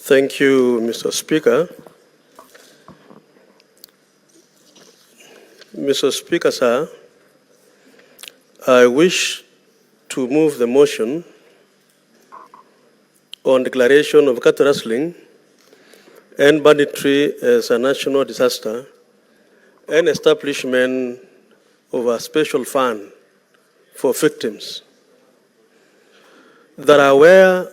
Thank you, Mr. Speaker. Mr. Speaker, sir, I wish to move the motion on declaration of cattle rustling and banditry as a national disaster and establishment of a special fund for victims. That are aware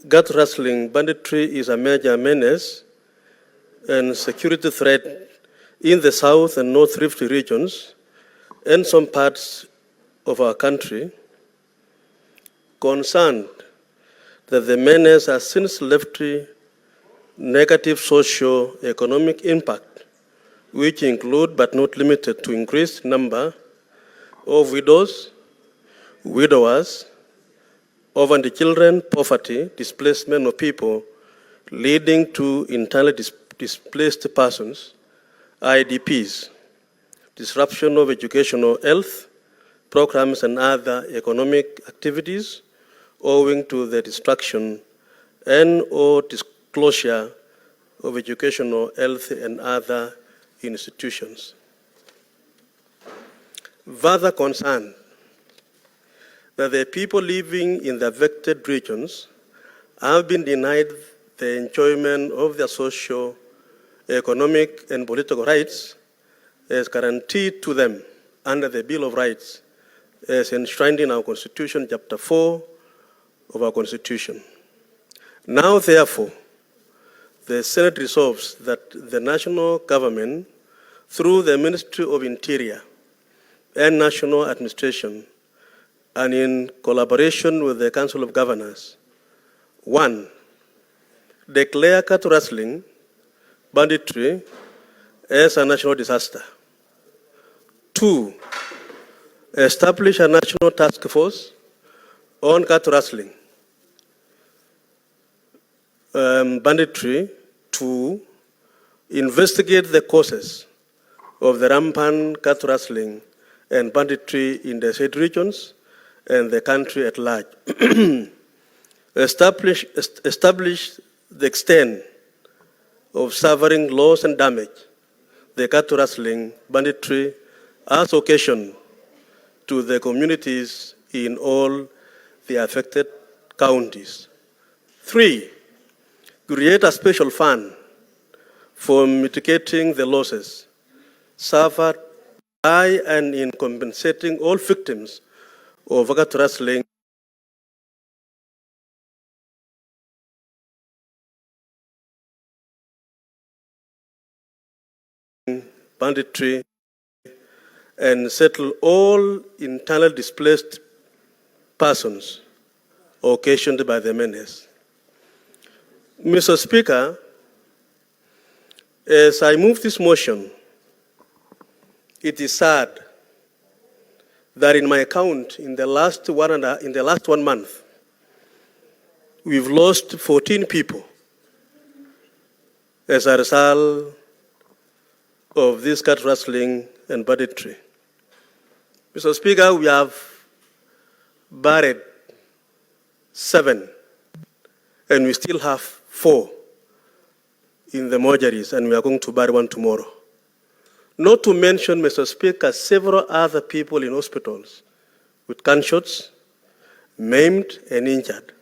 cattle rustling banditry is a major menace and security threat in the South and North Rift regions and some parts of our country, concerned that the menace has since left negative socio-economic impact, which include but not limited to increased number of widows, widowers, orphaned children, poverty, displacement of people, leading to internally displaced persons, IDPs, disruption of educational health programs and other economic activities owing to the destruction and or disclosure of educational health and other institutions. Further concerned that the people living in the affected regions have been denied the enjoyment of their social, economic, and political rights as guaranteed to them under the Bill of Rights as enshrined in our Constitution, Chapter 4 of our Constitution. Now, therefore, the Senate resolves that the national government, through the Ministry of Interior and National Administration, and in collaboration with the Council of Governors, 1, declare cattle rustling, banditry as a national disaster. 2, establish a national task force on cattle rustling, banditry. 2, investigate the causes of the rampant cattle rustling and banditry in the said regions and the country at large. Establish the extent of suffering, loss, and damage the cattle rustling banditry has occasioned to the communities in all the affected counties. 3, create a special fund for mitigating the losses suffered by and in compensating all victims of cattle rustling banditry and settle all internally displaced persons occasioned by the menace. Mr. Speaker, as I move this motion, it is sad that in my account, in the last 1 month, we've lost 14 people as a result of this cattle rustling and banditry. Mr. Speaker, we have buried 7, and we still have 4 in the mortuaries, and we are going to bury 1 tomorrow. Not to mention, Mr. Speaker, several other people in hospitals with gunshots, maimed and injured.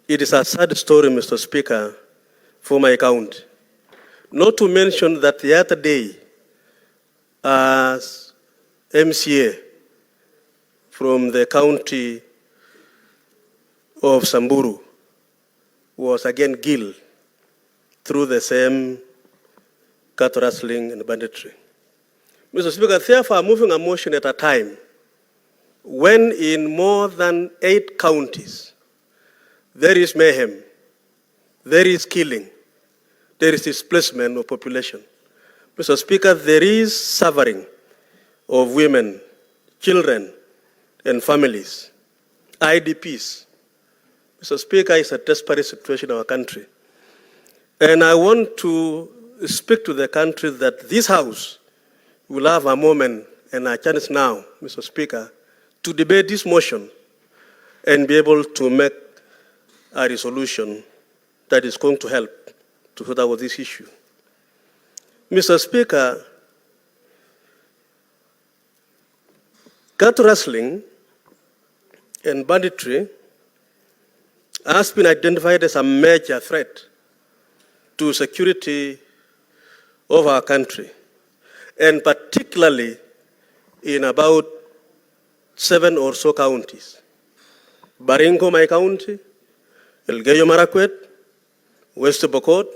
It is a sad story, Mr. Speaker, for my account. Not to mention that the other day, as MCA from the county of Samburu was again killed through the same cattle rustling and banditry. Mr. Speaker, therefore, I'm moving a motion at a time when in more than 8 counties there is mayhem, there is killing, there is displacement of population. Mr. Speaker, there is suffering of women, children, and families, IDPs. Mr. Speaker, it's a desperate situation in our country. And I want to speak to the country that this House will have a moment and a chance now, Mr. Speaker, to debate this motion and be able to make a resolution that is going to help to sort out this issue. Mr. Speaker, cattle rustling and banditry has been identified as a major threat to security of our country, and particularly in about 7 or so counties: Baringo, my county, Elgeyo Marakwet, West Pokot,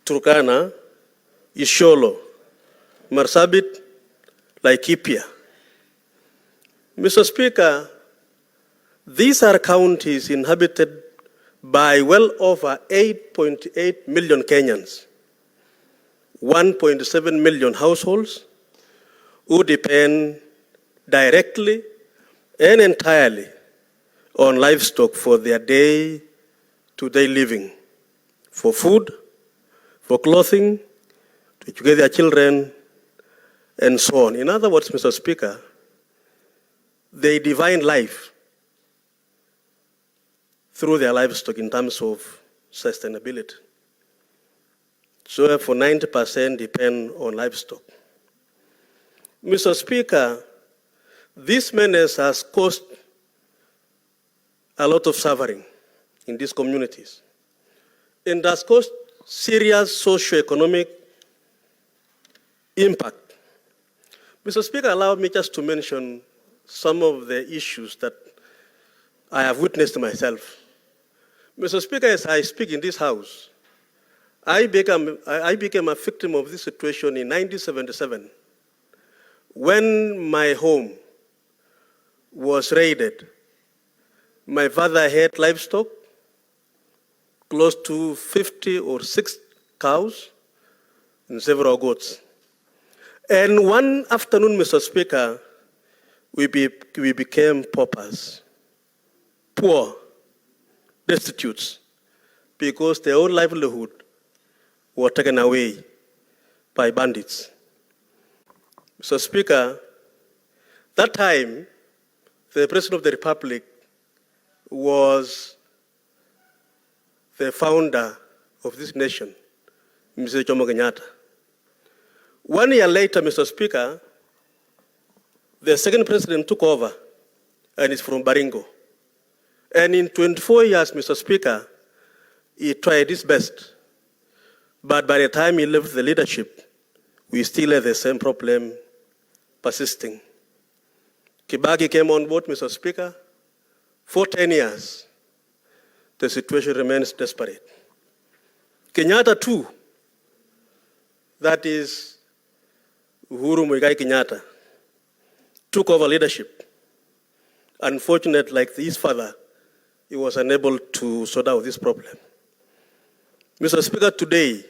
Turkana, Isiolo, Marsabit, Laikipia. Mr. Speaker, these are counties inhabited by well over 8.8 million Kenyans, 1.7 million households who depend directly and entirely on livestock for their day-to-day living, for food, for clothing, to educate their children, and so on. In other words, Mr. Speaker, they divine life through their livestock in terms of sustainability. So for 90% depend on livestock. Mr. Speaker, this menace has caused a lot of suffering in these communities and has caused serious socio-economic impact. Mr. Speaker, allow me just to mention some of the issues that I have witnessed myself. Mr. Speaker, as I speak in this House, I became a victim of this situation in 1977 when my home was raided. My father had livestock, close to 50 or 60 cows and several goats. And one afternoon, Mr. Speaker, we became paupers, poor, destitute, because their own livelihood were taken away by bandits. Mr. Speaker, that time, the President of the Republic was the founder of this nation, Mr. Jomo Kenyatta. 1 year later, Mr. Speaker, the second president took over, and is from Baringo. And in 24 years, Mr. Speaker, he tried his best. But by the time he left the leadership, we still have the same problem persisting. Kibaki came on board, Mr. Speaker. For 10 years, the situation remains desperate. Kenyatta too, that is Uhuru Muigai Kenyatta, took over leadership. Unfortunately, like his father, he was unable to sort out this problem. Mr. Speaker, today,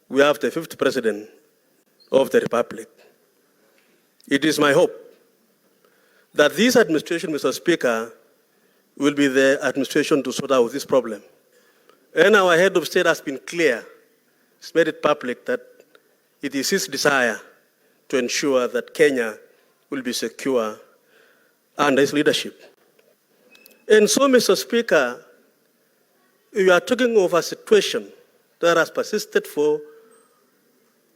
we have the 5th President of the Republic. It is my hope that this administration, Mr. Speaker, will be the administration to sort out this problem. And our head of state has been clear. He's made it public that it is his desire to ensure that Kenya will be secure under his leadership. And so, Mr. Speaker, we are talking of a situation that has persisted for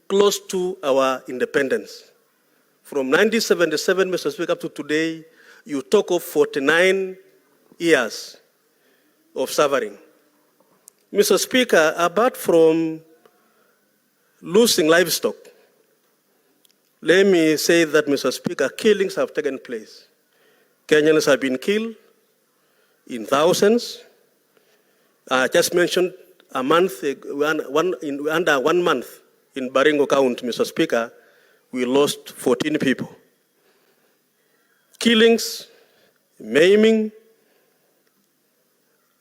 close to our independence. From 1977, Mr. Speaker, up to today, you talk of 49 years of suffering. Mr. Speaker, apart from losing livestock, let me say that, Mr. Speaker, killings have taken place. Kenyans have been killed in thousands. I just mentioned a month, under 1 month in Baringo County, Mr. Speaker, we lost 14 people. Killings, maiming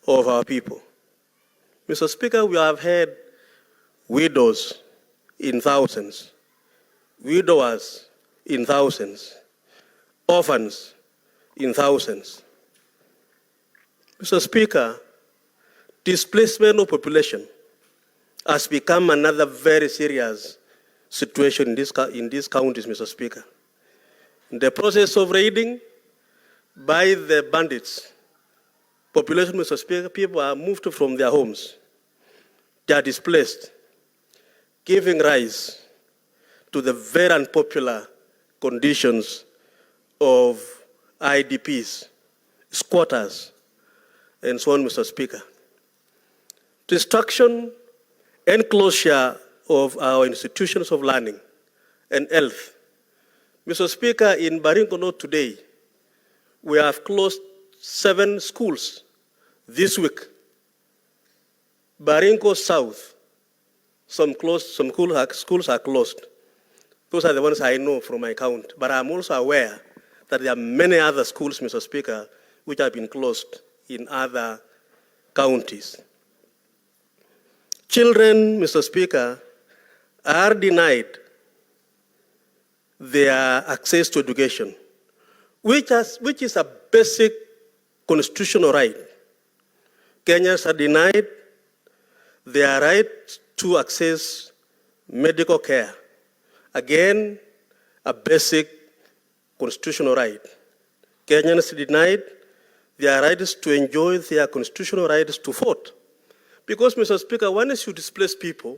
of our people. Mr. Speaker, we have had widows in thousands, widowers in thousands, orphans in thousands. Mr. Speaker, displacement of population has become another very serious situation in these counties, Mr. Speaker. In the process of raiding by the bandits, population, Mr. Speaker, people are moved from their homes. They are displaced, giving rise to the very unpopular conditions of IDPs, squatters, and so on, Mr. Speaker. Destruction and closure of our institutions of learning and health. Mr. Speaker, in Baringo today, we have closed 7 schools this week. Baringo South, some schools are closed. Those are the ones I know from my count. But I'm also aware that there are many other schools, Mr. Speaker, which have been closed in other counties. Children, Mr. Speaker, are denied their access to education, which is a basic constitutional right. Kenyans are denied their right to access medical care. Again, a basic constitutional right. Kenyans are denied their rights to enjoy their constitutional rights to vote. Because, Mr. Speaker, once you displace people,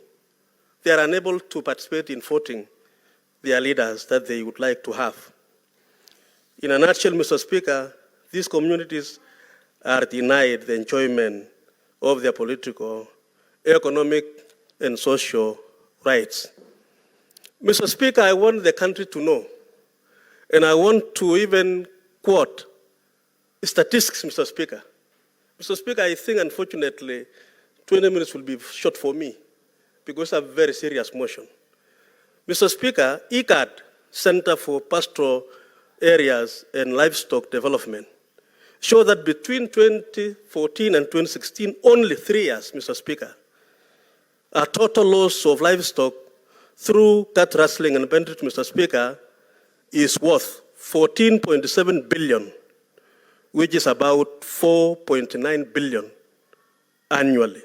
they are unable to participate in voting their leaders that they would like to have. In a nutshell, Mr. Speaker, these communities are denied the enjoyment of their political, economic, and social rights. Mr. Speaker, I want the country to know, and I want to even quote statistics, Mr. Speaker. Mr. Speaker, I think, unfortunately, 20 minutes will be short for me because of a very serious motion. Mr. Speaker, ICAD, Center for Pastoral Areas and Livestock Development, show that between 2014 and 2016, only 3 years, Mr. Speaker, a total loss of livestock through cat rustling and banditry, Mr. Speaker, is worth 14.7 billion, which is about 4.9 billion annually.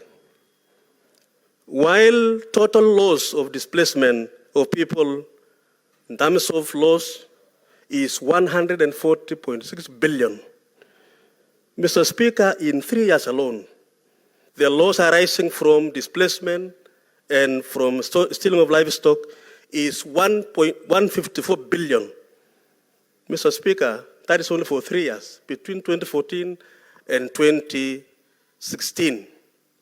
While total loss of displacement of people in terms of loss is 140.6 billion. Mr. Speaker, in 3 years alone, the loss arising from displacement and from stealing of livestock is 154 billion. Mr. Speaker, that is only for 3 years, between 2014 and 2016.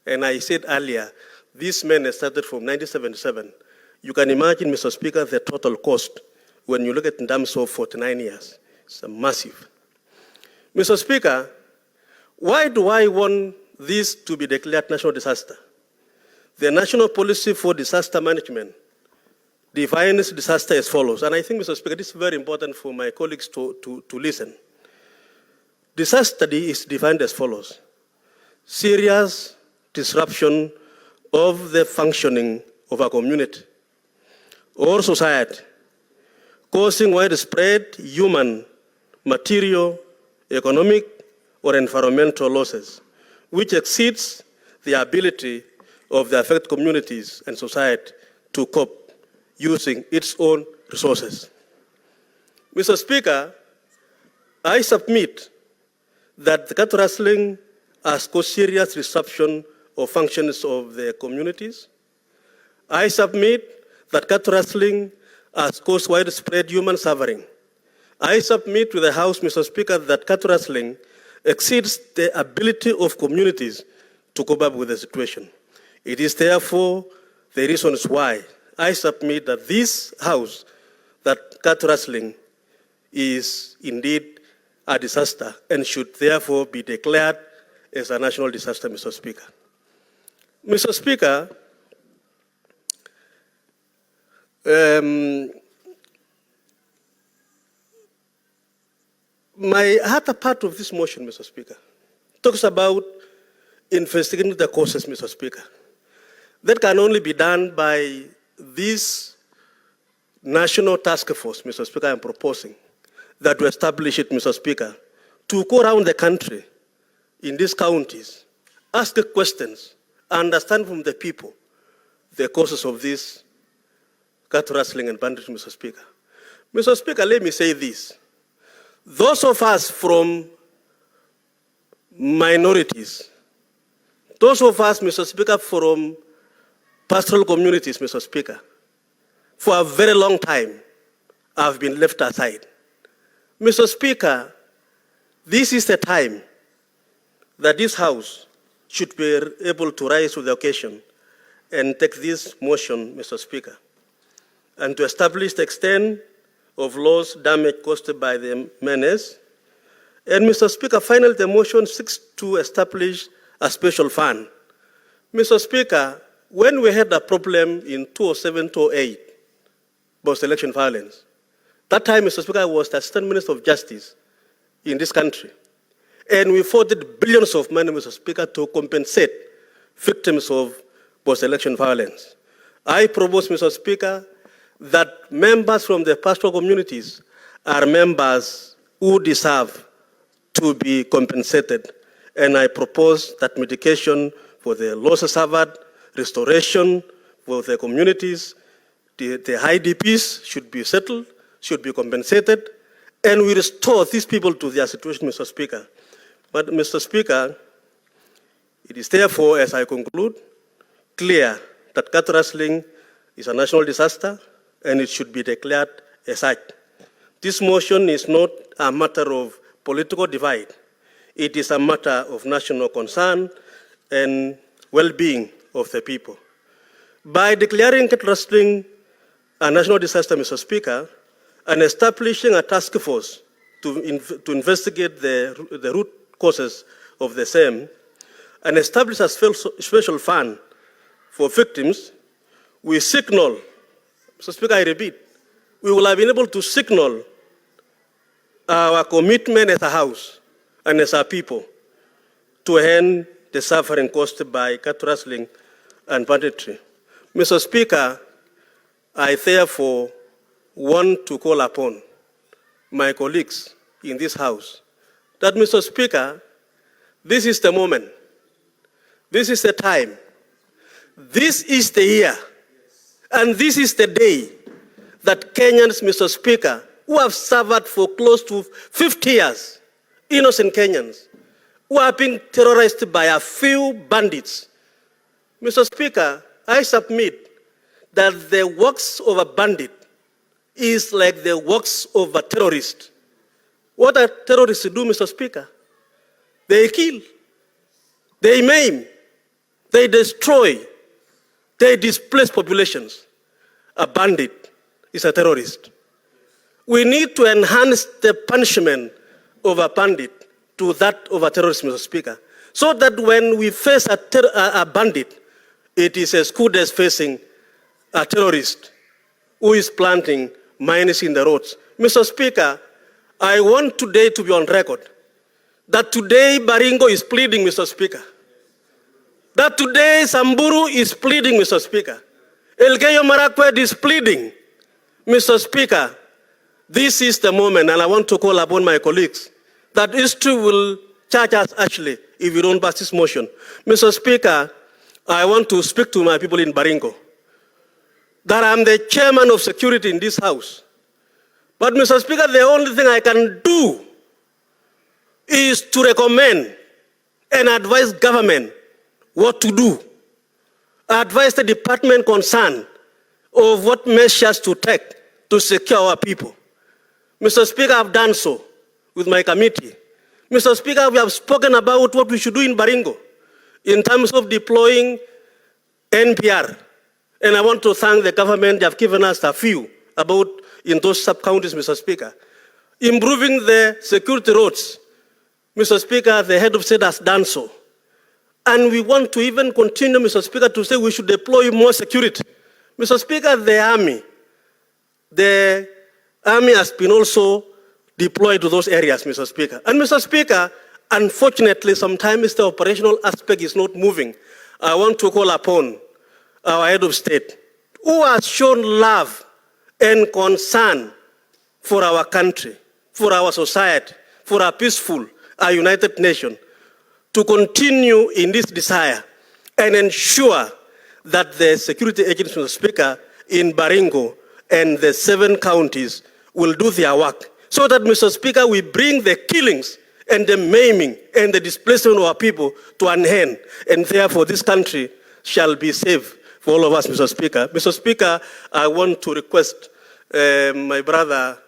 And I said earlier, this menace started from 1977. You can imagine, Mr. Speaker, the total cost when you look at it in terms of 49 years. It's massive. Mr. Speaker, why do I want this to be declared national disaster? The National Policy for Disaster Management defines disaster as follows. And I think, Mr. Speaker, this is very important for my colleagues to listen. Disaster is defined as follows: serious disruption of the functioning of a community or society, causing widespread human, material, economic, or environmental losses, which exceeds the ability of the affected communities and society to cope using its own resources. Mr. Speaker, I submit that the cat rustling has caused serious disruption of functions of the communities. I submit that cat rustling has caused widespread human suffering. I submit to the House, Mr. Speaker, that cat rustling exceeds the ability of communities to cope up with the situation. It is therefore the reasons why I submit that this House, that cat rustling is indeed a disaster and should therefore be declared as a national disaster, Mr. Speaker. Mr. Speaker, my other part of this motion, Mr. Speaker, talks about investigating the causes, Mr. Speaker. That can only be done by this national task force, Mr. Speaker, I'm proposing that we establish it, Mr. Speaker, to go around the country in these counties, ask questions, understand from the people the causes of this cat rustling and banditry, Mr. Speaker. Mr. Speaker, let me say this. Those of us from minorities. Those of us, Mr. Speaker, from pastoral communities, Mr. Speaker, for a very long time have been left aside. Mr. Speaker, this is the time that this House should be able to rise to the occasion and take this motion, Mr. Speaker, and to establish the extent of loss damage caused by the menace. And Mr. Speaker, finally, the motion seeks to establish a special fund. Mr. Speaker, when we had a problem in 2007-2008, post-election violence, that time, Mr. Speaker, I was the Assistant Minister of Justice in this country. And we voted billions of money, Mr. Speaker, to compensate victims of post-election violence. I propose, Mr. Speaker, that members from the pastoral communities are members who deserve to be compensated. And I propose that mitigation for the losses suffered, restoration for the communities, the IDPs should be settled, should be compensated, and we restore these people to their situation, Mr. Speaker. But, Mr. Speaker, it is therefore, as I conclude, clear that cat rustling is a national disaster and it should be declared as such. This motion is not a matter of political divide. It is a matter of national concern and well-being of the people. By declaring cat rustling a national disaster, Mr. Speaker, and establishing a task force to investigate the root causes of the same, and establish a special fund for victims, we signal, Mr. Speaker, I repeat, we will have been able to signal our commitment as a House and as a people to end the suffering caused by cat rustling and banditry. Mr. Speaker, I therefore want to call upon my colleagues in this House that, Mr. Speaker, this is the moment, this is the time, this is the year, and this is the day that Kenyans, Mr. Speaker, who have suffered for close to 50 years, innocent Kenyans, who are being terrorized by a few bandits. Mr. Speaker, I submit that the works of a bandit is like the works of a terrorist. What are terrorists do, Mr. Speaker? They kill, they maim, they destroy, they displace populations. A bandit is a terrorist. We need to enhance the punishment of a bandit to that of a terrorist, Mr. Speaker, so that when we face a bandit, it is as good as facing a terrorist who is planting mines in the roads. Mr. Speaker, I want today to be on record that today Baringo is pleading, Mr. Speaker. That today Samburu is pleading, Mr. Speaker. Elgeyo Marakwet is pleading. Mr. Speaker, this is the moment, and I want to call upon my colleagues that history will charge us actually if we don't pass this motion. Mr. Speaker, I want to speak to my people in Baringo that I'm the chairman of security in this House. But, Mr. Speaker, the only thing I can do is to recommend and advise government what to do. Advise the department concerned of what measures to take to secure our people. Mr. Speaker, I've done so with my committee. Mr. Speaker, we have spoken about what we should do in Baringo in terms of deploying NPR. And I want to thank the government. They have given us a few about in those sub-counties, Mr. Speaker. Improving the security roads. Mr. Speaker, the head of state has done so. And we want to even continue, Mr. Speaker, to say we should deploy more security. Mr. Speaker, the army has been also deployed to those areas, Mr. Speaker. And Mr. Speaker, unfortunately, sometimes the operational aspect is not moving. I want to call upon our head of state, who has shown love and concern for our country, for our society, for a peaceful, a united nation, to continue in this desire and ensure that the security agents, Mr. Speaker, in Baringo and the 7 counties will do their work, so that, Mr. Speaker, we bring the killings and the maiming and the displacement of our people to an end. And therefore, this country shall be safe for all of us, Mr. Speaker. Mr. Speaker, I want to request my brother,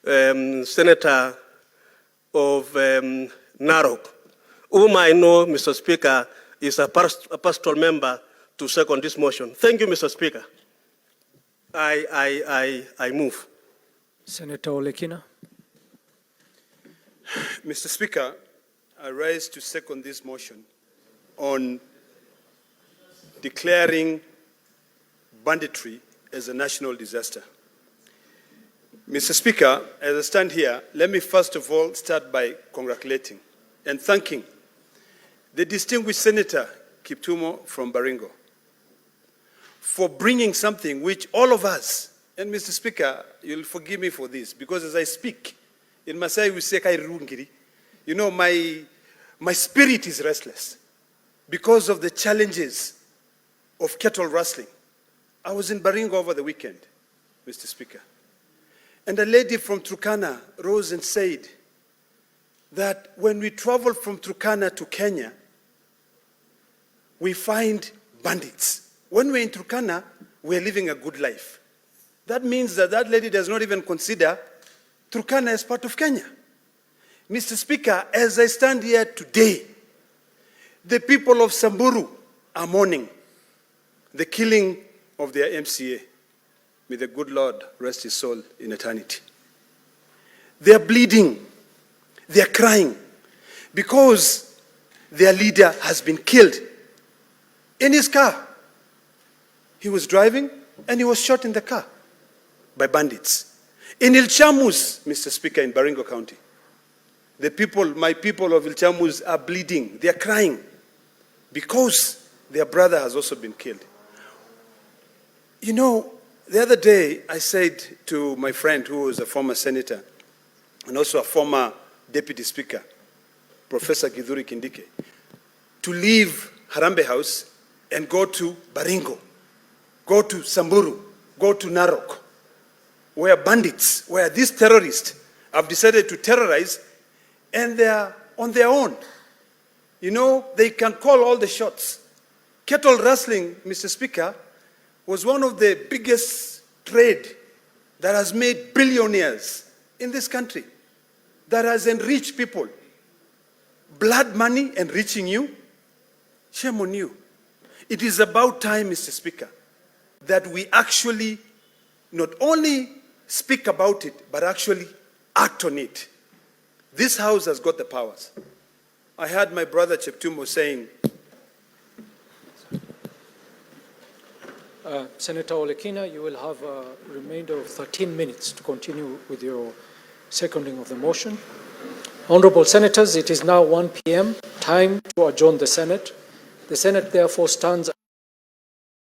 Senator of Narok, whom I know, Mr. Speaker, is a pastoral member to second this motion. Thank you, Mr. Speaker. I move. Senator Olekina. Mr. Speaker, I rise to second this motion on declaring banditry as a national disaster. Mr. Speaker, as I stand here, let me first of all start by congratulating and thanking the distinguished Senator Cheptumo from Baringo for bringing something which all of us, and Mr. Speaker, you'll forgive me for this, because as I speak, in Masai we say, you know, my spirit is restless because of the challenges of cattle rustling. I was in Baringo over the weekend, Mr. Speaker, and a lady from Turkana rose and said that when we travel from Turkana to Kenya, we find bandits. When we're in Turkana, we're living a good life. That means that that lady does not even consider Turkana as part of Kenya. Mr. Speaker, as I stand here today, the people of Samburu are mourning the killing of their MCA. May the good Lord rest his soul in eternity. They are bleeding. They are crying because their leader has been killed in his car. He was driving and he was shot in the car by bandits. In Ilchamus, Mr. Speaker, in Baringo County, the people, my people of Ilchamus are bleeding. They are crying because their brother has also been killed. You know, the other day I said to my friend who was a former senator and also a former deputy speaker, Professor Githuri Kindike, to leave Harambee House and go to Baringo, go to Samburu, go to Narok, where bandits, where these terrorists have decided to terrorize, and they are on their own. You know, they can call all the shots. Cattle rustling, Mr. Speaker, was one of the biggest trade that has made billionaires in this country, that has enriched people. Blood money enriching you, shame on you. It is about time, Mr. Speaker, that we actually not only speak about it, but actually act on it. This House has got the powers. I heard my brother Cheptumo saying, Senator Olekina, you will have a remainder of 13 minutes to continue with your seconding of the motion. Honorable Senators, it is now 1 p.m., time to adjourn the Senate. The Senate therefore stands